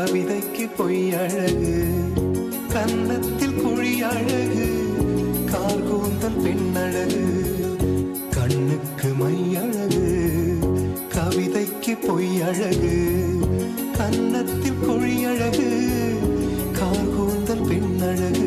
கவிதைக்கு பொய் அழகு, கன்னத்தில் குழி அழகு, கால் கூந்தல் பெண்ணழகு, கண்ணுக்கு மை அழகு. கவிதைக்கு பொய் அழகு, கன்னத்தில் குழி அழகு, கால் கூந்தல் பெண்ணழகு.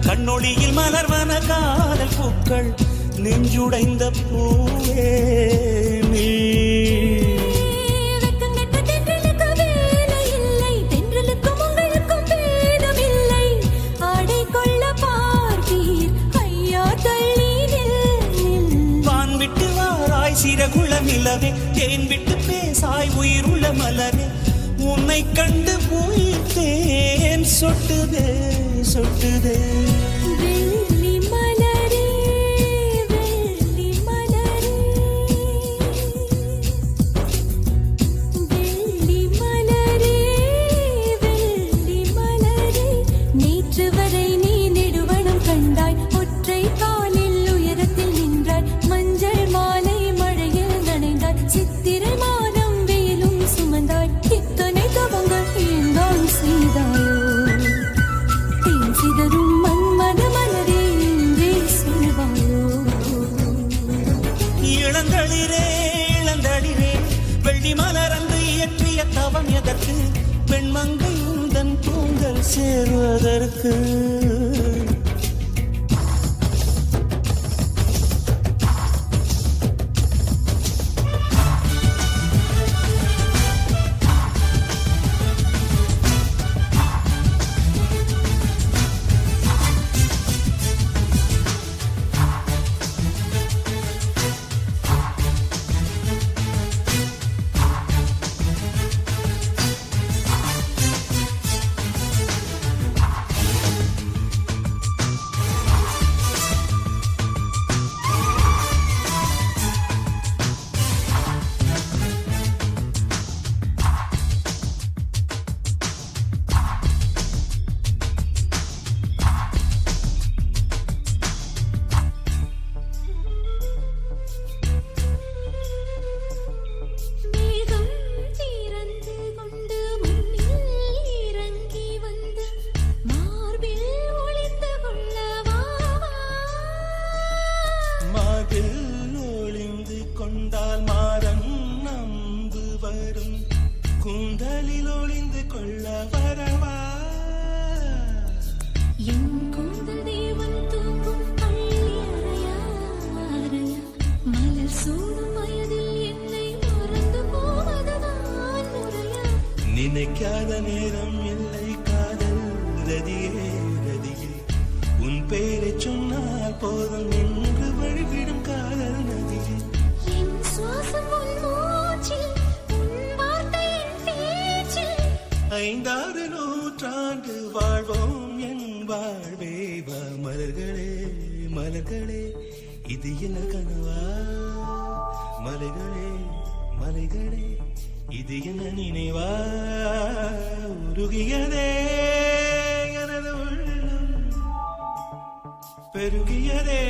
கண்ணொளியில் மலர்வன காதல் பூக்கள், நெஞ்சுடைந்த பூவே நீ. வான் விட்டு வாராய் சிறகுள்ள நிலவே, தேன் விட்டு பேசாய் உயிருள்ள மலரே, உன்னை கண்டு உயிர் தேன் சொட்டுதே சொட்டுதே. வெள்ளி மலரே வெள்ளி மலரே வெள்ளி மலரே வெள்ளி மலரே, நேற்று வரை நீ நெடுவனம் கண்டாய், ஒற்றை காலில் உயரத்தில் நின்றாய், மஞ்சள் மாலை மழையில் நனைந்தாய், சித்திரை மாதம் வெயிலும் சுமந்தாய், இத்தனை தவங்கள் ஏன் செய்தாயோ? சிதறும் மன்மத மலரே என்றே சொல்வாயோ? இளந்தளிரே இளந்தளிரே, வெள்ளி மலரந்து இயற்றிய தவம் எதற்கு? பெண்மங்கை உந்தன் கூந்தல் சேருவதற்கு. கூந்தலில் ஒளிந்து கொள்ள வரவா? என் கூந்தல் தேவன் தூக்கும் பள்ளி அறையா அறையா, மலர் சூடும் வயதில் என்னை மறந்து போவதுதான் முறையா? நினைக்காத நேரம் இல்லை காதல் ரதியே ரதியே, உன் பெயரை சொன்னால் போதும் என்று வழிவிடும் காதல் நதியே. என் சுவாசம் உன் மூச்சில், ஐந்தாறு நூற்றாண்டு வாழ்வோம் என் வாழ்வே. மலர்களே மலர்களே, இது என்ன கனவா? மலைகளே மலைகளே, இது என்ன நினைவா? உருகியதே எனது உள்ளம், பெருகியதே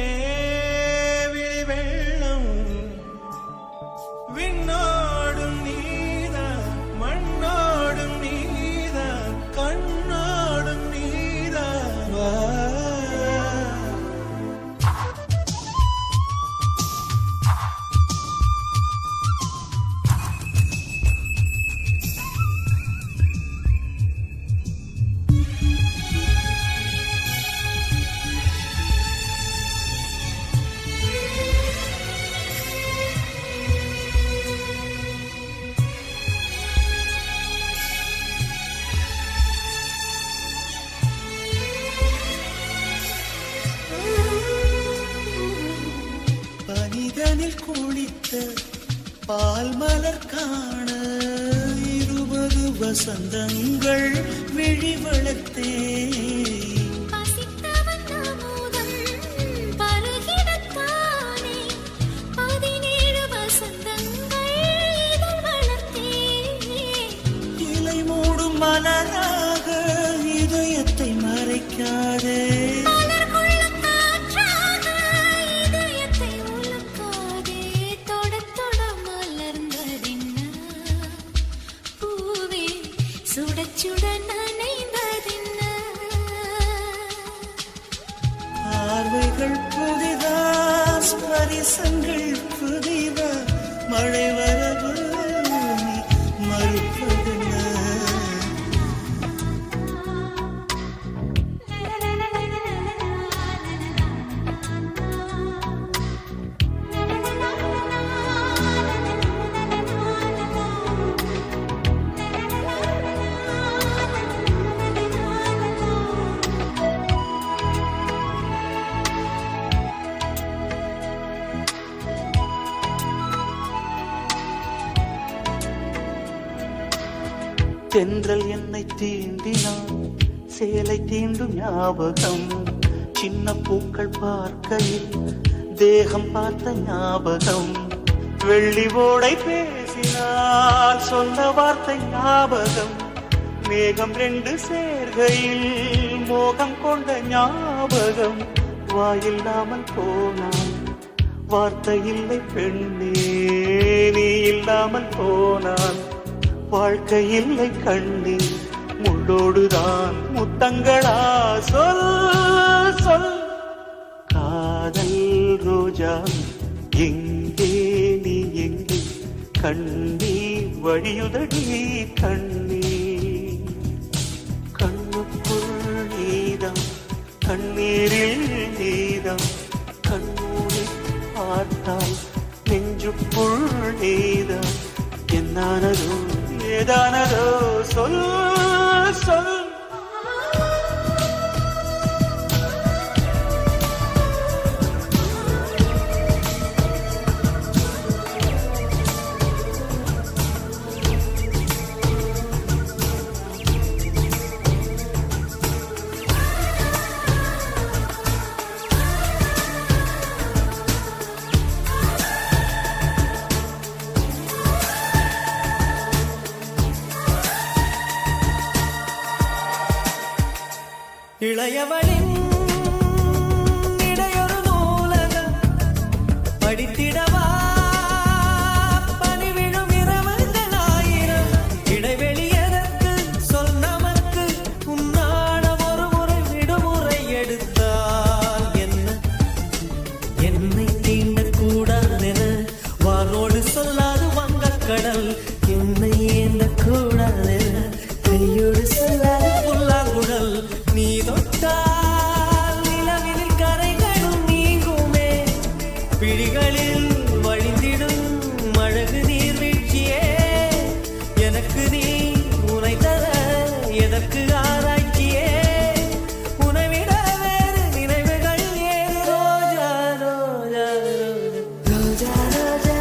விழி வெள்ளம். விண்ணோடும் நீதான், மண்ணோடும் நீதான், கண்ணோடும் நீதான். வா பால் மலர் காண 20 வசந்தங்கள் விழி வளர்த்தே பசித்தவன் அமுதம் பருகிடத்தானே 17 வசந்தங்கள் இதழ் வளர்த்தே இலை மூடும் மலராக இதயத்தை மறைக்காதே மலர் கொள்ளும் காற்றாக இதயத்தை உலுக்காதே தொடத் தொட மலர்ந்ததென்ன பூவே சுடச் சுட நனைந்ததென்ன பார்வைகள் புதிதா ஸ்பரிசங்கள் புதிதா மழை வரவு நீ மறுப்பதென்ன தென்றல் என்னை தீண்டினான் சேலை தீண்டும் ஞாபகம் சின்ன பூக்கள் பார்க்கையில் தேகம் பார்த்த ஞாபகம் வெள்ளி ஓடை பேசினால் சொன்ன வார்த்தை ஞாபகம் மேகம் 2 சேர்கையில் மோகம் கொண்ட ஞாபகம் வாயில்லாமல் போனான் வார்த்தை இல்லை பெண்ணே நீ இல்லாமல் போனான் வாழ்க்கை இல்லை கண்ணே முள்ளோடுதான் முத்தங்களா சொல் சொல் காதல் ரோஜா எங்கே நீ எங்கே கண்ணீர் வழியுதடி கண்ணீர் கண்ணுக்குள் நீதான் கண்ணீரில் நீதான் கண்ணூரை பார்த்தால் நெஞ்சுக்குள் நீதான் என்னானதோ ஏதானதோ சொல் சொல் இளையவளின் இடையொரு நூலகம் படித்திடவா பணிவிடும் இரவுகள் 1000 இடைவெளி எதற்கு சொல் நமக்கு உன்னாட ஒரு முறை விடுமுறை எடுத்தால் என்ன என்னை தீண்டக்கூடாதென வானோடு சொல்லாது வங்கக்கடல் என்னை ஏந்தக்கூடாதென கையோடு சொல்லாது புல்லாங்குழல் நீ தொட்டால் நிலவினில் கரைகளும் நீங்குமே பிடிகளில் வழிந்திடும் அழகு நீர்வீழ்ச்சியே எனக்கு நீ உனை தர எதற்கு ஆராய்ச்சியே உனை விட வேறு நினைவுகள் ஏது ரோஜா ரோஜா ரோஜா ரோஜா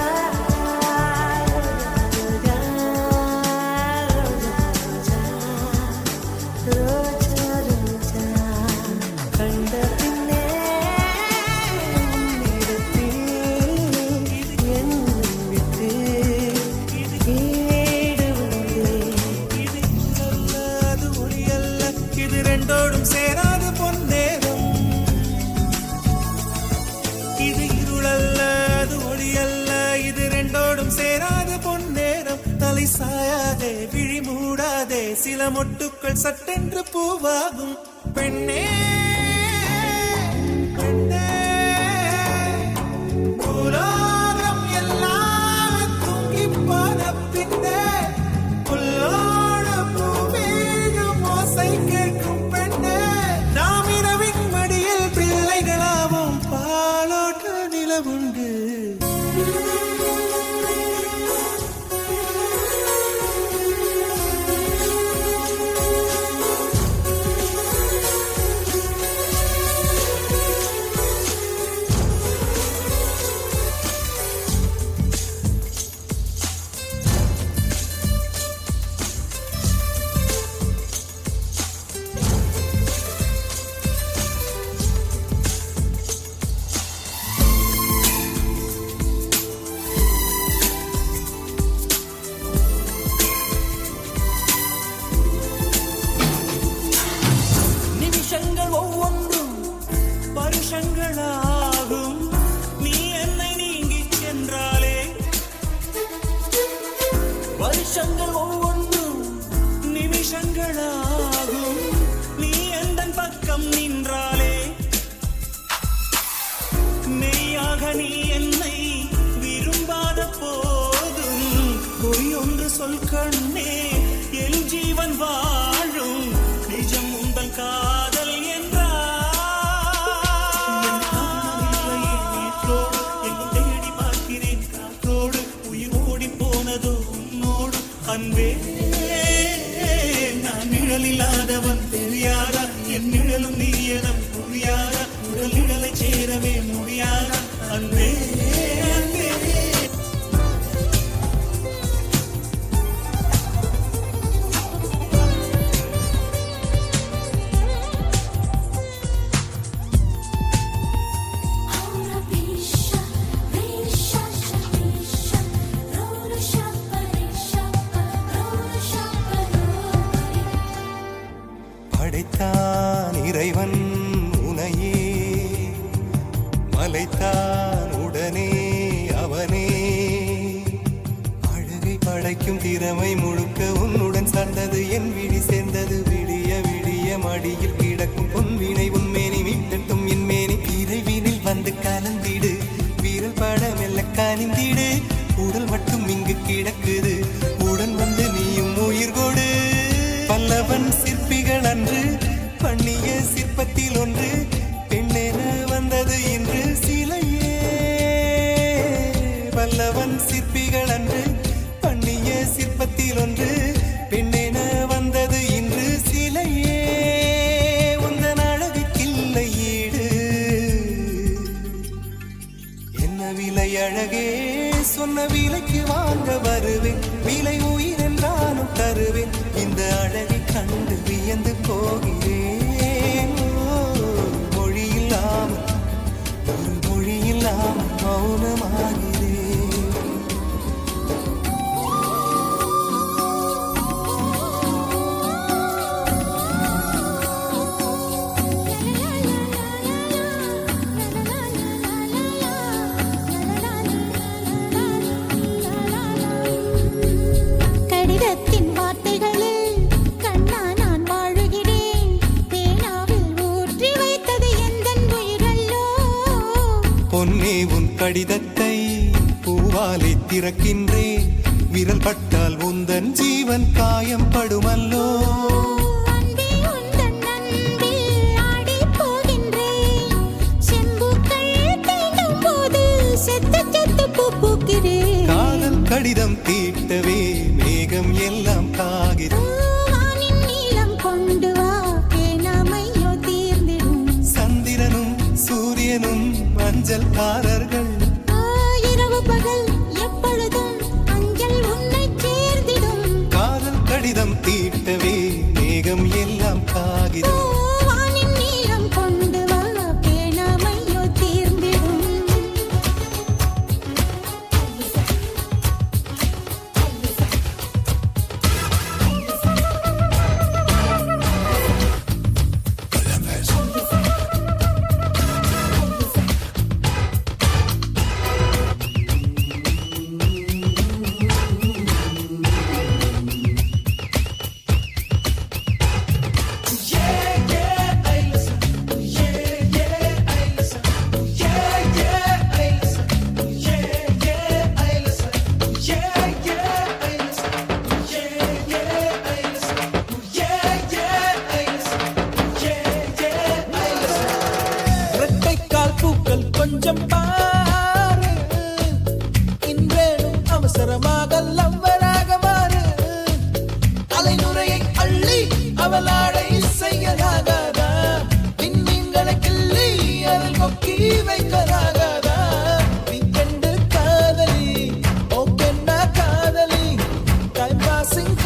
சேராது பொன்னேரம் இது இருளல்லது ஒளியல்ல இது 2 சேராது பொன்னேரம் தலை சாயாதே விழி மூடாதே சில மொட்டுக்கள் சட்டென்று பூவாகும் பெண்ணே பெண்ணே பூலோகம் எல்லாம் தூங்கி போன பின்னே புல்லோட பூவேழும் ஓசை கேட்கும் நாம் இரவின் மடியில் பிள்ளைகளாவும் பாலோட்ட நிலவுண்டு பக்கம் நின்றாலே மெய்யாக நீ என்னை விரும்பாத போதும் பொய் ஒன்று சொல் கண்ணே என் ஜீவன் வாழும் நிஜம் உந்தன் காதல் தேடி பார்க்கிறேன் காற்றோடு உயிர் ஓடி போனதோ உன்னோடு அன்பே நான் நிழலில்லாதவன் தெரியாதா என் நிழலும் நீ என புரியாதா உடல் நிழலை சேரவே முடியாதா அன்பே அன்பே Aura bisha bisha bisha roru shappa படைத்தான் இறைவன் உனையே மலைத்தான் உடனே அவனே அழகை படைக்கும் திறமை முழுக்க உன்னுடன் சார்ந்தது என் விழி சேர்ந்தது விடிய விடிய மடியில் கிடக்கும் பொன்வினை உன்மேனி மீட்டட்டும் என் மேனி இறைவினில் வந்து கலந்திடு வீரல் பட மெல்ல கனிந்திடு உடல் மட்டும் இங்கு கிடக்குது உடன் வந்து நீயும் உயிர் கொடு பல்லவன் சிற்பிகள் அன்று பண்ணிய சிற்பத்தில் ஒன்று பெண்ணென வந்தது இன்று சிலையே பல்லவன் சிற்பிகள் அன்று பண்ணிய சிற்பத்தில் ஒன்று பெண்ணென வந்தது இன்று சிலையே உந்தன் அழகுக்கில்லை ஈடு என்ன விலை அழகே சொன்ன விலைக்கு வாங்க வருவேன் விலை உயிர் என்றாலும் தருவேன் இந்த அழகை கண்டு வியந்து போகிறேன் மொழி இல்லாமல் ஒரு மொழி இல்லாமல் மௌனமாகிறேன் கடிதத்தின் வார்த்தைகளில் கண்ணா நான் வாழுகிறேன் பேனாவில் ஊற்றி வைத்தது எந்தன் உயிரல்லோ பொன்னே உன் கடிதத்தை பூவாலை திறக்கின்றேன் விரல் பட்டால் உந்தன் ஜீவன் காயம் படுமல்லோ அன்பே உந்தன் அன்பில் ஆடிப் போகின்றேன் செம்புக்கள் தீண்டும் போது செத்து செத்து பூ பூக்கிறேன் காதல் கடிதம் தீட்டவே மேகம் எல்லாம் காகிறது வானின் நீலம் கொண்டு வா பேனாமையோ தீர்ந்திடும் சந்திரனும் சூரியனும் மஞ்சள்காரர்கள் இரவு பகல் எப்பொழுதும் அஞ்சல் உன்னை சேர்ந்திடும் காதல் கடிதம் தீட்டவே மேகம் எல்லாம் காகிறது வானின் நீலம் கொண்டு வா பேனாமையோ தீர்ந்திடும் இரட்டைக்கால் பூக்கள் கொஞ்சம் பாரு இன்றேனும் அவசரமாக லவ்வராக மாறு அலைநுரையை அள்ளி அவளாடை செய்யலாகாதா விண்மீன்களை கிள்ளி அதில் கொக்கி வைக்கலாகாதா வீக்கெண்டு காதலி ஓகேண்டா காதலி டைம் பாசிங்